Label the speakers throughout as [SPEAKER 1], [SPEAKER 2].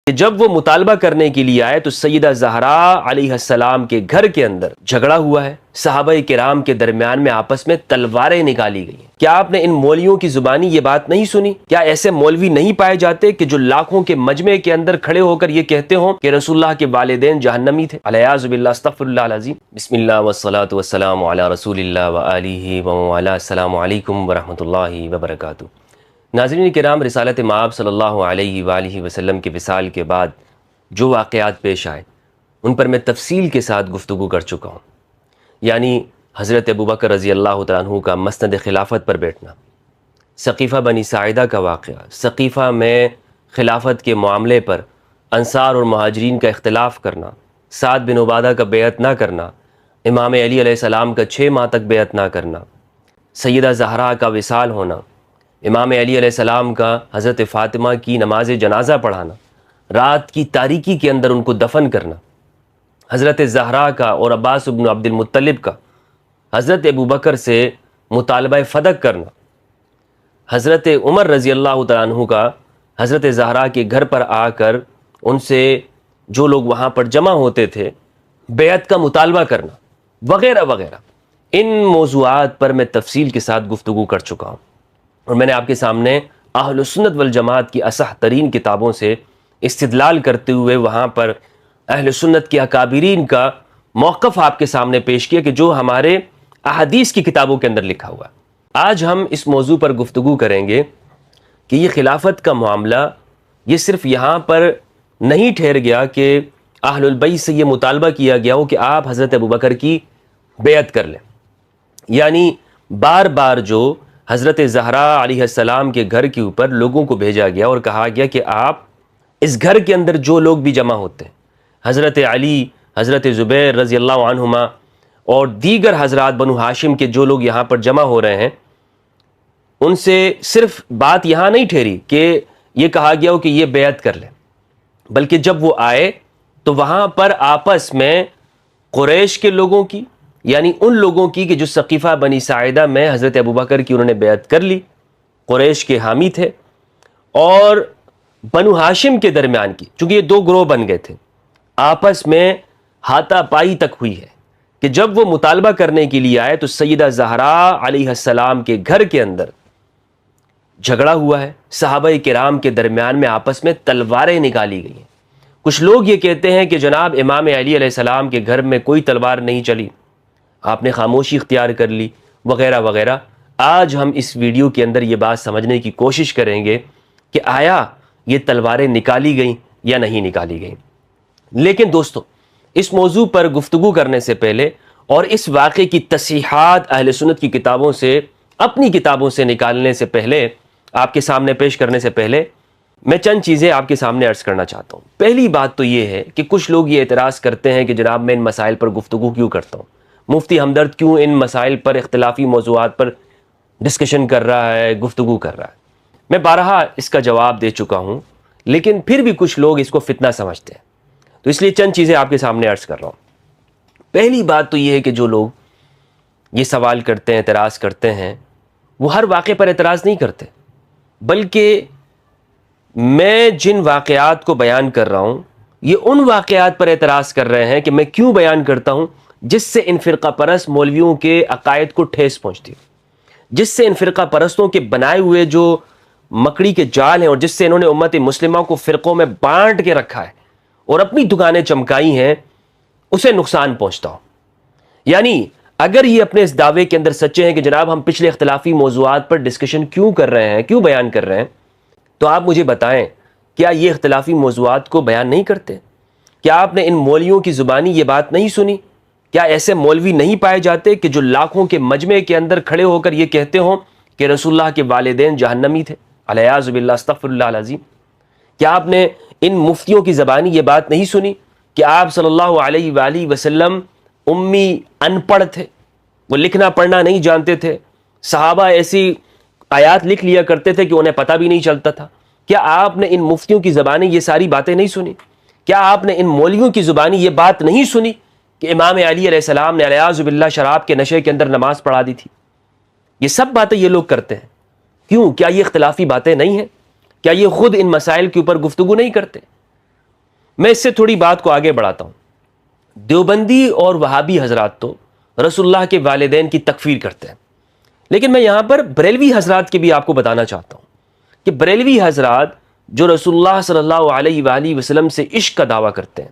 [SPEAKER 1] کہ جب وہ مطالبہ کرنے کے لیے آئے تو سیدہ زہرا علیہ السلام کے گھر کے اندر جھگڑا ہوا ہے، صحابہ کرام کے درمیان میں آپس میں تلواریں نکالی گئی ہیں۔ کیا آپ نے ان مولویوں کی زبانی یہ بات نہیں سنی؟ کیا ایسے مولوی نہیں پائے جاتے کہ جو لاکھوں کے مجمع کے اندر کھڑے ہو کر یہ کہتے ہوں کہ رسول اللہ کے والدین جہنمی تھے؟ علیاذ باللہ، استغفر اللہ العظیم۔ بسم اللہ والصلاۃ والسلام علی رسول اللہ وآلہ ومن السلام علیکم ورحمۃ اللہ وبرکاتہ۔ ناظرین کرام، رسالت مآب صلی اللہ علیہ وآلہ وسلم کے وصال کے بعد جو واقعات پیش آئے ان پر میں تفصیل کے ساتھ گفتگو کر چکا ہوں، یعنی حضرت ابوبکر رضی اللہ تعالیٰ عنہ کا مسند خلافت پر بیٹھنا، ثقیفہ بنی ساعدہ کا واقعہ، ثقیفہ میں خلافت کے معاملے پر انصار اور مہاجرین کا اختلاف کرنا، سعد بن عبادہ کا بیعت نہ کرنا، امام علی علیہ السلام کا 6 ماہ تک بیعت نہ کرنا، سیدہ زہرا کا وصال ہونا، امام علی علیہ السلام کا حضرت فاطمہ کی نماز جنازہ پڑھانا، رات کی تاریکی کے اندر ان کو دفن کرنا، حضرت زہرا کا اور عباس بن عبد المطلب کا حضرت ابوبکر سے مطالبہ فدق کرنا، حضرت عمر رضی اللہ تعالیٰ عنہ کا حضرت زہرا کے گھر پر آ کر ان سے جو لوگ وہاں پر جمع ہوتے تھے بیعت کا مطالبہ کرنا، وغیرہ وغیرہ۔ ان موضوعات پر میں تفصیل کے ساتھ گفتگو کر چکا ہوں، اور میں نے آپ کے سامنے اہل سنت والجماعت کی اصح ترین کتابوں سے استدلال کرتے ہوئے وہاں پر اہل سنت کے اکابرین کا موقف آپ کے سامنے پیش کیا کہ جو ہمارے احادیث کی کتابوں کے اندر لکھا ہوا ہے۔ آج ہم اس موضوع پر گفتگو کریں گے کہ یہ خلافت کا معاملہ یہ صرف یہاں پر نہیں ٹھہر گیا کہ اہل البیت سے یہ مطالبہ کیا گیا ہو کہ آپ حضرت ابوبکر کی بیعت کر لیں، یعنی بار بار جو حضرت زہرا علیہ السلام کے گھر کے اوپر لوگوں کو بھیجا گیا اور کہا گیا کہ آپ اس گھر کے اندر جو لوگ بھی جمع ہوتے ہیں، حضرت علی، حضرت زبیر رضی اللہ عنہما اور دیگر حضرات بنو ہاشم کے جو لوگ یہاں پر جمع ہو رہے ہیں، ان سے صرف بات یہاں نہیں ٹھہری کہ یہ کہا گیا ہو کہ یہ بیعت کر لیں، بلکہ جب وہ آئے تو وہاں پر آپس میں قریش کے لوگوں کی، یعنی ان لوگوں کی کہ جو ثقیفہ بنی ساعدہ میں حضرت ابوبکر کی انہوں نے بیعت کر لی، قریش کے حامی تھے، اور بنو ہاشم کے درمیان کی، چونکہ یہ 2 گروہ بن گئے تھے، آپس میں ہاتھا پائی تک ہوئی ہے کہ جب وہ مطالبہ کرنے کے لیے آئے تو سیدہ زہرا علیہ السلام کے گھر کے اندر جھگڑا ہوا ہے، صحابہ کرام کے درمیان میں آپس میں تلواریں نکالی گئی ہیں۔ کچھ لوگ یہ کہتے ہیں کہ جناب امام علی علیہ السلام کے گھر میں کوئی تلوار نہیں چلی، آپ نے خاموشی اختیار کر لی، وغیرہ وغیرہ۔ آج ہم اس ویڈیو کے اندر یہ بات سمجھنے کی کوشش کریں گے کہ آیا یہ تلواریں نکالی گئیں یا نہیں نکالی گئیں۔ لیکن دوستو، اس موضوع پر گفتگو کرنے سے پہلے اور اس واقعے کی تصحیحات اہل سنت کی کتابوں سے، اپنی کتابوں سے نکالنے سے پہلے، آپ کے سامنے پیش کرنے سے پہلے، میں چند چیزیں آپ کے سامنے عرض کرنا چاہتا ہوں۔ پہلی بات تو یہ ہے کہ کچھ لوگ یہ اعتراض کرتے ہیں کہ جناب میں ان مسائل پر گفتگو کیوں کرتا ہوں، مفتی ہمدرد کیوں ان مسائل پر، اختلافی موضوعات پر ڈسکشن کر رہا ہے، گفتگو کر رہا ہے۔ میں بارہا اس کا جواب دے چکا ہوں، لیکن پھر بھی کچھ لوگ اس کو فتنہ سمجھتے ہیں، تو اس لیے چند چیزیں آپ کے سامنے عرض کر رہا ہوں۔ پہلی بات تو یہ ہے کہ جو لوگ یہ سوال کرتے ہیں، اعتراض کرتے ہیں، وہ ہر واقعے پر اعتراض نہیں کرتے، بلکہ میں جن واقعات کو بیان کر رہا ہوں یہ ان واقعات پر اعتراض کر رہے ہیں کہ میں کیوں بیان کرتا ہوں جس سے ان فرقہ پرست مولویوں کے عقائد کو ٹھیس پہنچتی ہے، جس سے ان فرقہ پرستوں کے بنائے ہوئے جو مکڑی کے جال ہیں اور جس سے انہوں نے امت مسلمہ کو فرقوں میں بانٹ کے رکھا ہے اور اپنی دکانیں چمکائی ہیں، اسے نقصان پہنچتا ہو۔ یعنی اگر یہ اپنے اس دعوے کے اندر سچے ہیں کہ جناب ہم پچھلے اختلافی موضوعات پر ڈسکشن کیوں کر رہے ہیں، کیوں بیان کر رہے ہیں، تو آپ مجھے بتائیں کیا یہ اختلافی موضوعات کو بیان نہیں کرتے؟ کیا آپ نے ان مولویوں کی زبانی یہ بات نہیں سنی؟ کیا ایسے مولوی نہیں پائے جاتے کہ جو لاکھوں کے مجمع کے اندر کھڑے ہو کر یہ کہتے ہوں کہ رسول اللہ کے والدین جہنمی تھے؟ علیاذ باللہ، استغفر اللہ العظیم۔ کیا آپ نے ان مفتیوں کی زبانی یہ بات نہیں سنی کہ آپ صلی اللہ علیہ وآلہ وسلم امی، ان پڑھ تھے، وہ لکھنا پڑھنا نہیں جانتے تھے، صحابہ ایسی آیات لکھ لیا کرتے تھے کہ انہیں پتہ بھی نہیں چلتا تھا؟ کیا آپ نے ان مفتیوں کی زبانی یہ ساری باتیں نہیں سنی؟ کیا آپ نے ان مولویوں کی زبانی یہ بات نہیں سنی کہ امام علی علیہ السلام نے علیاذ باللہ شراب کے نشے کے اندر نماز پڑھا دی تھی؟ یہ سب باتیں یہ لوگ کرتے ہیں، کیوں؟ کیا یہ اختلافی باتیں نہیں ہیں؟ کیا یہ خود ان مسائل کے اوپر گفتگو نہیں کرتے؟ میں اس سے تھوڑی بات کو آگے بڑھاتا ہوں. دیوبندی اور وہابی حضرات تو رسول اللہ کے والدین کی تکفیر کرتے ہیں، لیکن میں یہاں پر بریلوی حضرات کے بھی آپ کو بتانا چاہتا ہوں کہ بریلوی حضرات جو رسول اللہ صلی اللہ علیہ وآلہ وسلم سے عشق کا دعویٰ کرتے ہیں،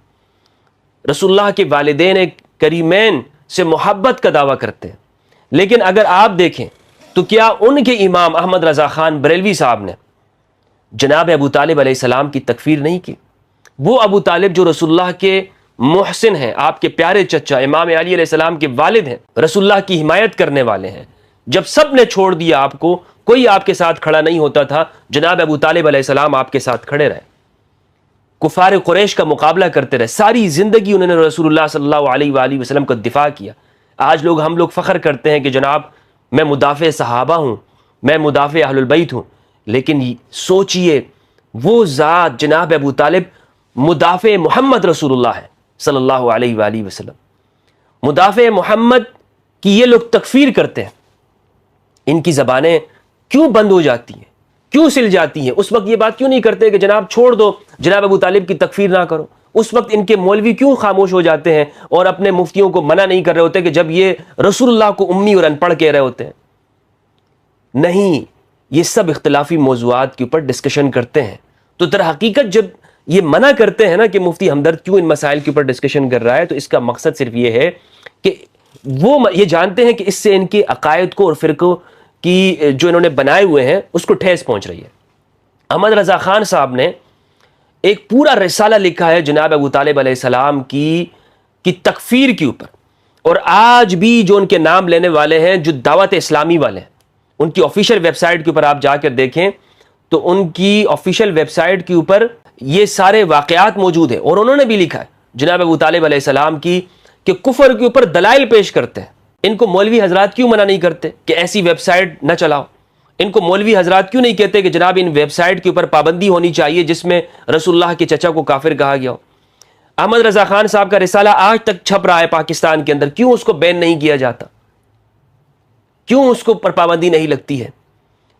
[SPEAKER 1] رسول اللہ کے والدین کریمین سے محبت کا دعویٰ کرتے ہیں، لیکن اگر آپ دیکھیں تو کیا ان کے امام احمد رضا خان بریلوی صاحب نے جناب ابو طالب علیہ السلام کی تکفیر نہیں کی؟ وہ ابو طالب جو رسول اللہ کے محسن ہیں، آپ کے پیارے چچا امام علی علیہ السلام کے والد ہیں، رسول اللہ کی حمایت کرنے والے ہیں، جب سب نے چھوڑ دیا آپ کو، کوئی آپ کے ساتھ کھڑا نہیں ہوتا تھا، جناب ابو طالب علیہ السلام آپ کے ساتھ کھڑے رہے، کفار قریش کا مقابلہ کرتے رہے، ساری زندگی انہوں نے رسول اللہ صلی اللہ علیہ وآلہ وسلم کا دفاع کیا. آج ہم لوگ فخر کرتے ہیں کہ جناب میں مدافع صحابہ ہوں، میں مدافع اہل البیت ہوں، لیکن سوچئے وہ ذات جناب ابو طالب مدافع محمد رسول اللہ ہے صلی اللہ علیہ وآلہ وسلم. مدافع محمد کی یہ لوگ تکفیر کرتے ہیں، ان کی زبانیں کیوں بند ہو جاتی ہیں، کیوں سل جاتی ہیں؟ اس وقت یہ بات کیوں نہیں کرتے کہ جناب چھوڑ دو، جناب ابو طالب کی تکفیر نہ کرو؟ اس وقت ان کے مولوی کیوں خاموش ہو جاتے ہیں اور اپنے مفتیوں کو منع نہیں کر رہے ہوتے کہ جب یہ رسول اللہ کو امی اور ان پڑھ کہہ رہے ہوتے ہیں؟ نہیں، یہ سب اختلافی موضوعات کے اوپر ڈسکشن کرتے ہیں. تو در حقیقت جب یہ منع کرتے ہیں نا کہ مفتی ہمدرد کیوں ان مسائل کے اوپر ڈسکشن کر رہا ہے، تو اس کا مقصد صرف یہ ہے کہ وہ یہ جانتے ہیں کہ اس سے ان کے عقائد کو اور فرقوں کی جو انہوں نے بنائے ہوئے ہیں اس کو ٹھیس پہنچ رہی ہے. احمد رضا خان صاحب نے ایک پورا رسالہ لکھا ہے جناب ابو طالب علیہ السلام کی تکفیر کے اوپر، اور آج بھی جو ان کے نام لینے والے ہیں، جو دعوت اسلامی والے ہیں، ان کی آفیشیل ویب سائٹ کے اوپر آپ جا کر دیکھیں تو ان کی آفیشیل ویب سائٹ کے اوپر یہ سارے واقعات موجود ہیں، اور انہوں نے بھی لکھا ہے جناب ابو طالب علیہ السلام کی کہ کفر کے اوپر دلائل پیش کرتے ہیں. ان کو مولوی حضرات کیوں منع نہیں کرتے کہ ایسی ویب سائٹ نہ چلاؤ؟ ان کو مولوی حضرات کیوں نہیں کہتے کہ جناب ان ویب سائٹ کے اوپر پابندی ہونی چاہیے جس میں رسول اللہ کے چچا کو کافر کہا گیا ہو؟ احمد رضا خان صاحب کا رسالہ آج تک چھپ رہا ہے پاکستان کے اندر، کیوں اس کو بین نہیں کیا جاتا؟ کیوں اس کو پر پابندی نہیں لگتی ہے؟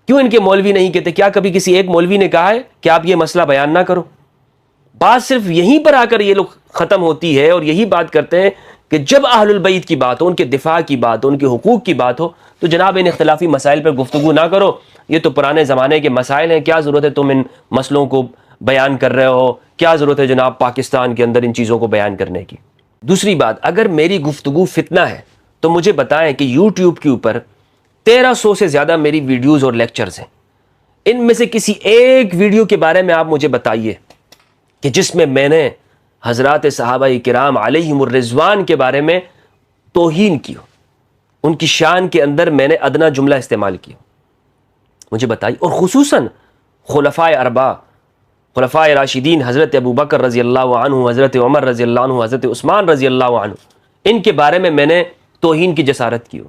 [SPEAKER 1] کیوں ان کے مولوی نہیں کہتے؟ کیا کبھی کسی ایک مولوی نے کہا ہے کہ آپ یہ مسئلہ بیان نہ کرو؟ بات صرف یہیں پر آ کر یہ لوگ ختم ہوتی ہے، اور یہی بات کرتے ہیں کہ جب اہل البیت کی بات ہو، ان کے دفاع کی بات ہو، ان کے حقوق کی بات ہو، تو جناب ان اختلافی مسائل پر گفتگو نہ کرو، یہ تو پرانے زمانے کے مسائل ہیں، کیا ضرورت ہے تم ان مسئلوں کو بیان کر رہے ہو؟ کیا ضرورت ہے جناب پاکستان کے اندر ان چیزوں کو بیان کرنے کی؟ دوسری بات، اگر میری گفتگو فتنہ ہے تو مجھے بتائیں کہ یوٹیوب کے اوپر 1300 سے زیادہ میری ویڈیوز اور لیکچرز ہیں، ان میں سے کسی ایک ویڈیو کے بارے میں آپ مجھے بتائیے کہ جس میں میں نے حضرات صحابہ کرام علیہم الرضوان کے بارے میں توہین کی ہو، ان کی شان کے اندر میں نے ادنا جملہ استعمال کیا، مجھے بتائیے. اور خصوصاً خلفائے اربعہ، خلفائے راشدین، حضرت ابو بکر رضی اللہ عنہ، حضرت عمر رضی اللہ عنہ، حضرت عثمان رضی اللہ عنہ، ان کے بارے میں نے توہین کی جسارت کی ہو.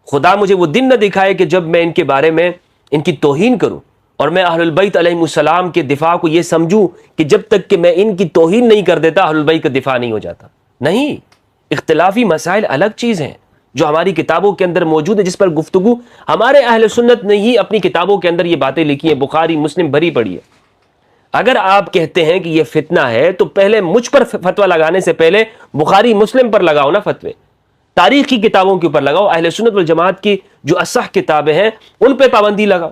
[SPEAKER 1] خدا مجھے وہ دن نہ دکھائے کہ جب میں ان کے بارے میں ان کی توہین کروں اور میں اہل البیت علیہم السلام کے دفاع کو یہ سمجھوں کہ جب تک کہ میں ان کی توہین نہیں کر دیتا اہل البیت کا دفاع نہیں ہو جاتا. نہیں، اختلافی مسائل الگ چیز ہیں جو ہماری کتابوں کے اندر موجود ہے، جس پر گفتگو ہمارے اہل سنت نے ہی اپنی کتابوں کے اندر یہ باتیں لکھی ہیں، بخاری مسلم بھری پڑی ہے. اگر آپ کہتے ہیں کہ یہ فتنہ ہے تو پہلے مجھ پر فتویٰ لگانے سے پہلے بخاری مسلم پر لگاؤ نا فتوے، تاریخ کی کتابوں کے اوپر لگاؤ، اہل سنت والجماعت کی جو اصح کتابیں ہیں ان پہ پابندی لگاؤ.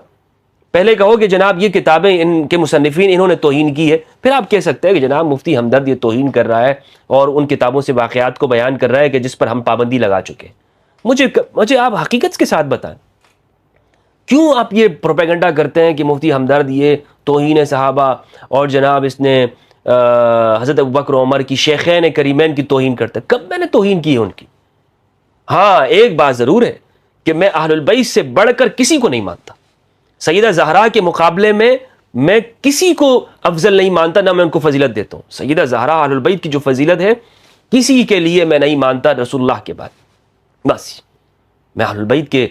[SPEAKER 1] پہلے کہو کہ جناب یہ کتابیں ان کے مصنفین انہوں نے توہین کی ہے، پھر آپ کہہ سکتے ہیں کہ جناب مفتی ہمدرد یہ توہین کر رہا ہے اور ان کتابوں سے واقعات کو بیان کر رہا ہے کہ جس پر ہم پابندی لگا چکے. مجھے آپ حقیقت کے ساتھ بتائیں، کیوں آپ یہ پروپیگنڈا کرتے ہیں کہ مفتی ہمدرد یہ توہین صحابہ اور جناب اس نے حضرت ابوبکر و عمر کی شیخین کریمین کی توہین کرتے ہیں؟ کب میں نے توہین کی ہے ان کی؟ ہاں، ایک بات ضرور ہے کہ میں اہل البیت سے بڑھ کر کسی کو نہیں مانتا. سیدہ زہرا کے مقابلے میں کسی کو افضل نہیں مانتا، نہ میں ان کو فضیلت دیتا ہوں. سیدہ زہرا اہل البیت کی جو فضیلت ہے کسی کے لیے میں نہیں مانتا رسول اللہ کے بعد. بس میں اہل البیت کے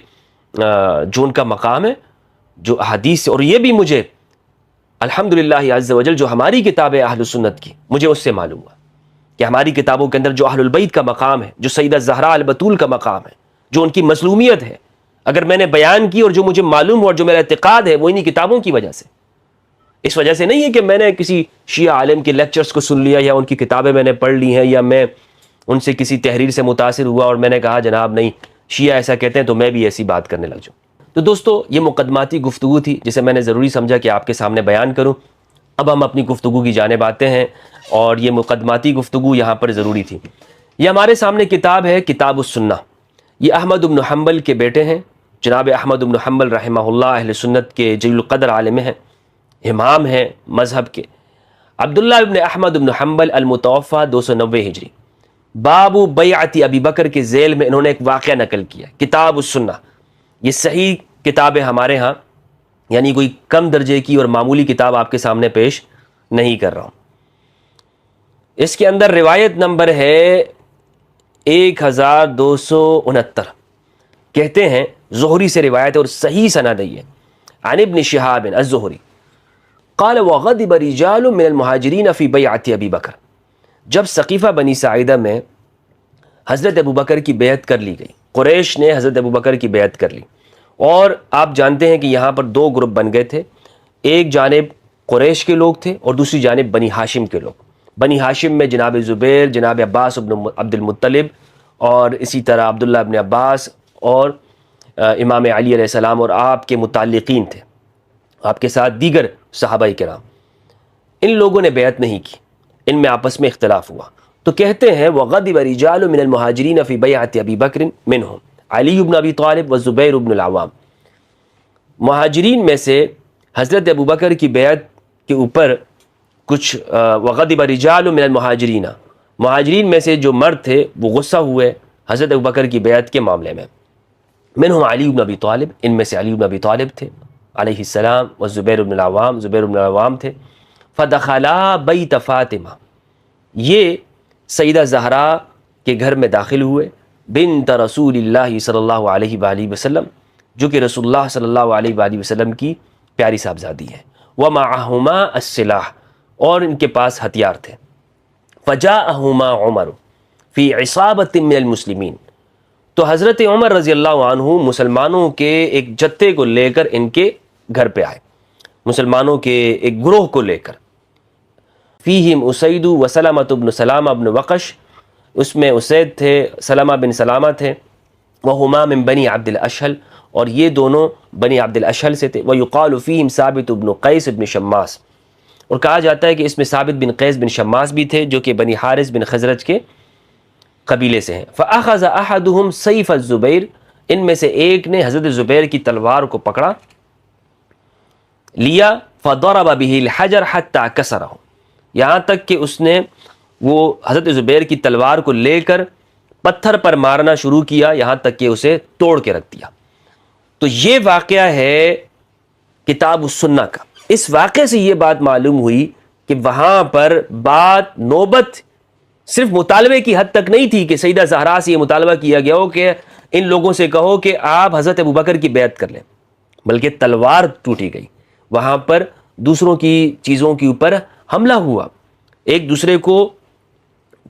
[SPEAKER 1] جو ان کا مقام ہے، جو احادیث سے، اور یہ بھی مجھے الحمدللہ عز وجل جو ہماری کتاب ہے اہل سنت کی، مجھے اس سے معلوم ہوا کہ ہماری کتابوں کے اندر جو اہل البیت کا مقام ہے، جو سیدہ زہرا البتول کا مقام ہے، جو ان کی مظلومیت ہے، اگر میں نے بیان کی اور جو مجھے معلوم ہوا اور جو میرا اعتقاد ہے وہ انہی کتابوں کی وجہ سے. اس وجہ سے نہیں ہے کہ میں نے کسی شیعہ عالم کے لیکچرز کو سن لیا یا ان کی کتابیں میں نے پڑھ لی ہیں یا میں ان سے کسی تحریر سے متاثر ہوا اور میں نے کہا جناب نہیں شیعہ ایسا کہتے ہیں تو میں بھی ایسی بات کرنے لگ جاؤں۔ تو دوستو یہ مقدماتی گفتگو تھی جسے میں نے ضروری سمجھا کہ آپ کے سامنے بیان کروں۔ اب ہم اپنی گفتگو کی جانب آتے ہیں اور یہ مقدماتی گفتگو یہاں پر ضروری تھی۔ یہ ہمارے سامنے کتاب ہے کتاب السنہ، یہ احمد بن حنبل کے بیٹے ہیں، جناب احمد بن حنبل رحمہ اللہ، اہل سنت کے جلیل القدر عالم ہیں، امام ہیں مذہب کے۔ عبداللہ ابن احمد بن حنبل المتوفہ 290 ہجری، باب بیعت ابی بکر کے ذیل میں انہوں نے ایک واقعہ نقل کیا، کتاب السنہ۔ یہ صحیح کتاب ہے ہمارے ہاں، یعنی کوئی کم درجے کی اور معمولی کتاب آپ کے سامنے پیش نہیں کر رہا ہوں۔ اس کے اندر روایت نمبر ہے 1269، کہتے ہیں زہری سے روایت ہے اور صحیح سند ہے، عن ابن شہاب الزہری قال وغضب رجال من المہاجرین فی بیعت ابی بکر، جب سقیفہ بنی ساعدہ میں حضرت ابو بکر کی بیعت کر لی گئی، قریش نے حضرت ابو بکر کی بیعت کر لی، اور آپ جانتے ہیں کہ یہاں پر دو گروپ بن گئے تھے، ایک جانب قریش کے لوگ تھے اور دوسری جانب بنی ہاشم کے لوگ۔ بنی ہاشم میں جناب زبیر، جناب عباس ابن عبد المطلب اور اسی طرح عبداللہ ابن عباس اور امام علی علیہ السلام اور آپ کے متعلقین تھے، آپ کے ساتھ دیگر صحابہ کرام۔ ان لوگوں نے بیعت نہیں کی، ان میں آپس میں اختلاف ہوا، تو کہتے ہیں وغضب رجال من المہاجرین فی بیعت ابی بکر منہم علی بن ابی طالب و زبیر بن العوام، مہاجرین میں سے حضرت ابو بکر کی بیعت کے اوپر کچھ وغضب رجال من المہاجرین، مہاجرین میں سے جو مرد تھے وہ غصہ ہوئے حضرت ابو بکر کی بیعت کے معاملے میں، منہم علی بن ابی طالب، ان میں سے علی بن ابی طالب تھے علیہ السلام، و زبیر بن العوام، زبیر بن العوام تھے۔ فدخلا بیت فاطمہ، یہ سیدہ زہرا کے گھر میں داخل ہوئے، بنت رسول اللہ صلی اللہ علیہ وآلہ وسلم، جو کہ رسول اللہ صلی اللہ علیہ وآلہ وسلم کی پیاری صاحبزادی ہے، ومعہما السلاح، اور ان کے پاس ہتھیار تھے۔ فجاءہما عمر فی عصابۃ من المسلمین، تو حضرت عمر رضی اللہ عنہ مسلمانوں کے ایک جتھے کو لے کر ان کے گھر پہ آئے، مسلمانوں کے ایک گروہ کو لے کر۔ فیہم اسید و سلمۃ بن سلامہ بن وقش، اس میں اسید تھے، سلمہ بن سلامہ تھے، وہما من بنی عبد الاشہل، اور یہ دونوں بنی عبد الاشہل سے تھے، ویقال فیہم ثابت بن قیس بن شماس، اور کہا جاتا ہے کہ اس میں ثابت بن قیس بن شماس بھی تھے جو کہ بنی حارث بن خزرج کے قبیلے سے ہیں۔ فاخذ احدهم سیف الزبیر، ان میں سے ایک نے حضرت زبیر کی تلوار کو پکڑا لیا، فضرب به الحجر حتى كسره، یہاں تک کہ اس نے وہ حضرت زبیر کی تلوار کو لے کر پتھر پر مارنا شروع کیا، یہاں تک کہ اسے توڑ کے رکھ دیا۔ تو یہ واقعہ ہے کتاب السنہ کا۔ اس واقعے سے یہ بات معلوم ہوئی کہ وہاں پر بات نوبت صرف مطالبے کی حد تک نہیں تھی کہ سیدہ زہرا سے یہ مطالبہ کیا گیا ہو کہ ان لوگوں سے کہو کہ آپ حضرت ابو بکر کی بیعت کر لیں، بلکہ تلوار ٹوٹی گئی، وہاں پر دوسروں کی چیزوں کے اوپر حملہ ہوا، ایک دوسرے کو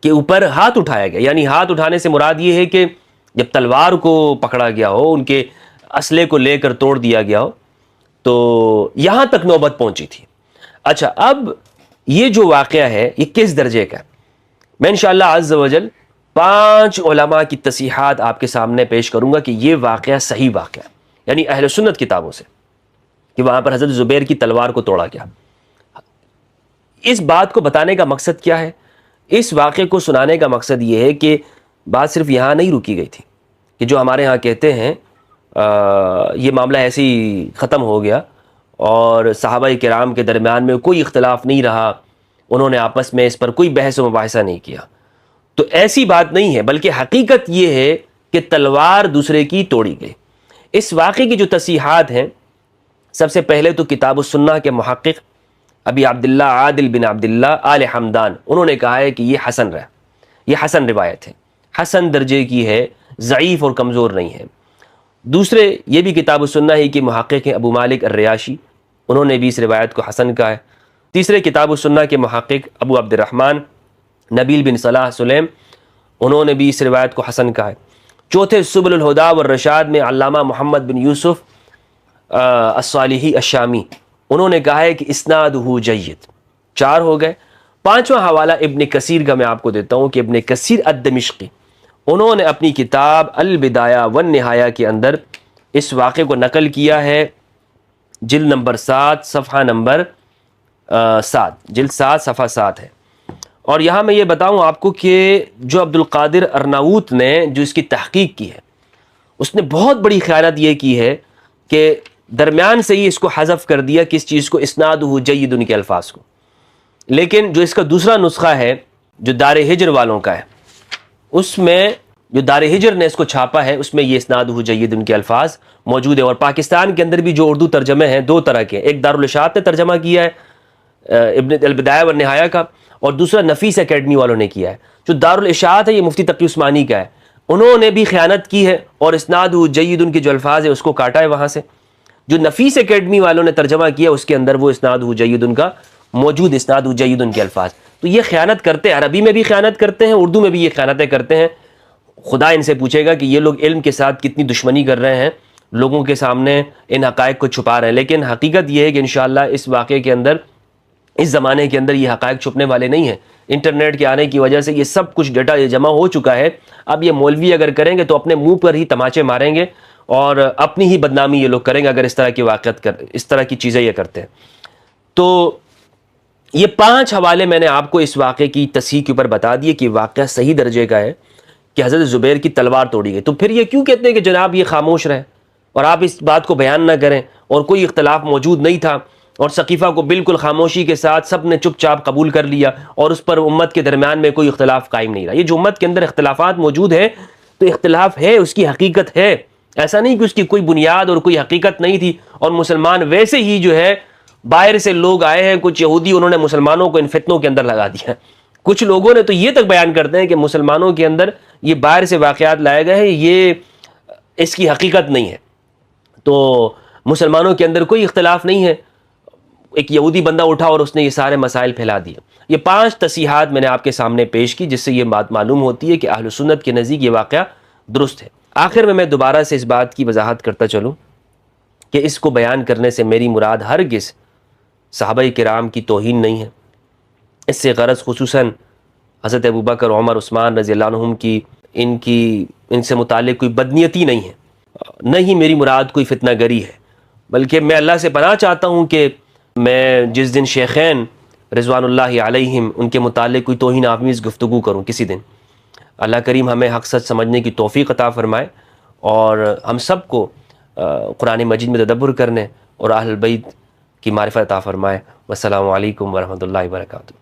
[SPEAKER 1] کے اوپر ہاتھ اٹھایا گیا، یعنی ہاتھ اٹھانے سے مراد یہ ہے کہ جب تلوار کو پکڑا گیا ہو، ان کے اسلحے کو لے کر توڑ دیا گیا ہو، تو یہاں تک نوبت پہنچی تھی۔ اچھا، اب یہ جو واقعہ ہے یہ کس درجے کا ہے؟ میں انشاءاللہ عز و جل 5 علماء کی تصحیحات آپ کے سامنے پیش کروں گا کہ یہ واقعہ صحیح واقعہ ہے، یعنی اہل سنت کتابوں سے، کہ وہاں پر حضرت زبیر کی تلوار کو توڑا گیا۔ اس بات کو بتانے کا مقصد کیا ہے؟ اس واقعے کو سنانے کا مقصد یہ ہے کہ بات صرف یہاں نہیں رکی گئی تھی کہ جو ہمارے ہاں کہتے ہیں یہ معاملہ ایسے ہی ختم ہو گیا اور صحابہ کرام کے درمیان میں کوئی اختلاف نہیں رہا، انہوں نے آپس میں اس پر کوئی بحث و مباحثہ نہیں کیا، تو ایسی بات نہیں ہے، بلکہ حقیقت یہ ہے کہ تلوار دوسرے کی توڑی گئی۔ اس واقعے کی جو تصحیحات ہیں، سب سے پہلے تو کتاب السنہ کے محقق ابی عبداللہ عادل بن عبداللہ آل حمدان، انہوں نے کہا ہے کہ یہ حسن ہے، یہ حسن روایت ہے، حسن درجے کی ہے، ضعیف اور کمزور نہیں ہے۔ دوسرے یہ بھی کتاب السنہ ہی کے محقق ہیں ابو مالک الریاشی، انہوں نے بھی اس روایت کو حسن کہا ہے۔ تیسرے کتاب السنہ کے محقق ابو عبد الرحمن نبیل بن صلاح سلیم، انہوں نے بھی اس روایت کو حسن کہا ہے۔ چوتھے سبل الہدی والرشاد میں علامہ محمد بن یوسف الصالحی الشامی، انہوں نے کہا ہے کہ اسنادہ جید۔ 4 ہو گئے۔ 5واں حوالہ ابن کثیر کا میں آپ کو دیتا ہوں کہ ابن کثیر الدمشقی، انہوں نے اپنی کتاب البدایہ والنہایہ کے اندر اس واقعے کو نقل کیا ہے، جلد نمبر 7 صفحہ نمبر 7، جلد 7 صفحہ 7 ہے۔ اور یہاں میں یہ بتاؤں آپ کو کہ جو عبد القادر ارناؤت نے جو اس کی تحقیق کی ہے، اس نے بہت بڑی خیانت یہ کی ہے کہ درمیان سے ہی اس کو حذف کر دیا، کس چیز کو؟ اسنادہ جید کے الفاظ کو۔ لیکن جو اس کا دوسرا نسخہ ہے جو دار ہجر والوں کا ہے، اس میں جو دار ہجر نے اس کو چھاپا ہے، اس میں یہ اسنادہ جید کے الفاظ موجود ہے۔ اور پاکستان کے اندر بھی جو اردو ترجمے ہیں 2 طرح کے، ایک دارالاشاعت نے ترجمہ کیا ہے ابن البدایہ والنہایہ کا، اور دوسرا نفیس اکیڈمی والوں نے کیا ہے۔ جو دارالاشاعت ہے یہ مفتی تقی عثمانی کا ہے، انہوں نے بھی خیانت کی ہے اور اسنادہ جید کے جو الفاظ ہے اس کو کاٹا ہے وہاں سے۔ جو نفیس اکیڈمی والوں نے ترجمہ کیا اس کے اندر وہ اسنادہ جید کا موجود، اسنادہ جید کے الفاظ۔ تو یہ خیانت کرتے ہیں، عربی میں بھی خیانت کرتے ہیں، اردو میں بھی یہ خیانتیں کرتے ہیں۔ خدا ان سے پوچھے گا کہ یہ لوگ علم کے ساتھ کتنی دشمنی کر رہے ہیں، لوگوں کے سامنے ان حقائق کو چھپا رہے ہیں۔ لیکن حقیقت یہ ہے کہ انشاءاللہ اس واقعے کے اندر، اس زمانے کے اندر یہ حقائق چھپنے والے نہیں ہیں۔ انٹرنیٹ کے آنے کی وجہ سے یہ سب کچھ ڈیٹا جمع ہو چکا ہے۔ اب یہ مولوی اگر کریں گے تو اپنے منہ پر ہی تماچے ماریں گے اور اپنی ہی بدنامی یہ لوگ کریں گے اگر اس طرح کی اس طرح کی چیزیں یہ کرتے ہیں۔ تو یہ 5 حوالے میں نے آپ کو اس واقعے کی تصحیح کے اوپر بتا دیے کہ واقعہ صحیح درجے کا ہے کہ حضرت زبیر کی تلوار توڑی گئی۔ تو پھر یہ کیوں کہتے ہیں کہ جناب یہ خاموش رہے اور آپ اس بات کو بیان نہ کریں، اور کوئی اختلاف موجود نہیں تھا اور ثقیفہ کو بالکل خاموشی کے ساتھ سب نے چپ چاپ قبول کر لیا اور اس پر امت کے درمیان میں کوئی اختلاف قائم نہیں رہا؟ یہ جو امت کے اندر اختلافات موجود ہیں تو اختلاف ہے، اس کی حقیقت ہے، ایسا نہیں کہ اس کی کوئی بنیاد اور کوئی حقیقت نہیں تھی اور مسلمان ویسے ہی جو ہے باہر سے لوگ آئے ہیں، کچھ یہودی، انہوں نے مسلمانوں کو ان فتنوں کے اندر لگا دیا۔ کچھ لوگوں نے تو یہ تک بیان کرتے ہیں کہ مسلمانوں کے اندر یہ باہر سے واقعات لائے گئے ہیں، یہ اس کی حقیقت نہیں ہے، تو مسلمانوں کے اندر کوئی اختلاف نہیں ہے، ایک یہودی بندہ اٹھا اور اس نے یہ سارے مسائل پھیلا دیے۔ یہ 5 تصحیحات میں نے آپ کے سامنے پیش کی جس سے یہ بات معلوم ہوتی ہے کہ اہل سنت کے نزدیک یہ واقعہ درست ہے۔ آخر میں دوبارہ سے اس بات کی وضاحت کرتا چلوں کہ اس کو بیان کرنے سے میری مراد ہرگز صحابہ کرام کی توہین نہیں ہے، اس سے غرض خصوصاً حضرت ابوبکر، عمر، عثمان رضی اللہ عنہم کی ان سے متعلق کوئی بدنیتی نہیں ہے، نہ ہی میری مراد کوئی فتنہ گری ہے، بلکہ میں اللہ سے پناہ چاہتا ہوں کہ میں جس دن شیخین رضوان اللہ علیہم ان کے متعلق کوئی توہین آمیز گفتگو کروں کسی دن، اللہ کریم ہمیں حق سچ سمجھنے کی توفیق عطا فرمائے اور ہم سب کو قرآن مجید میں تدبر کرنے اور اہل بیت کی معرفت عطا فرمائے۔ والسلام علیکم ورحمۃ اللہ وبرکاتہ۔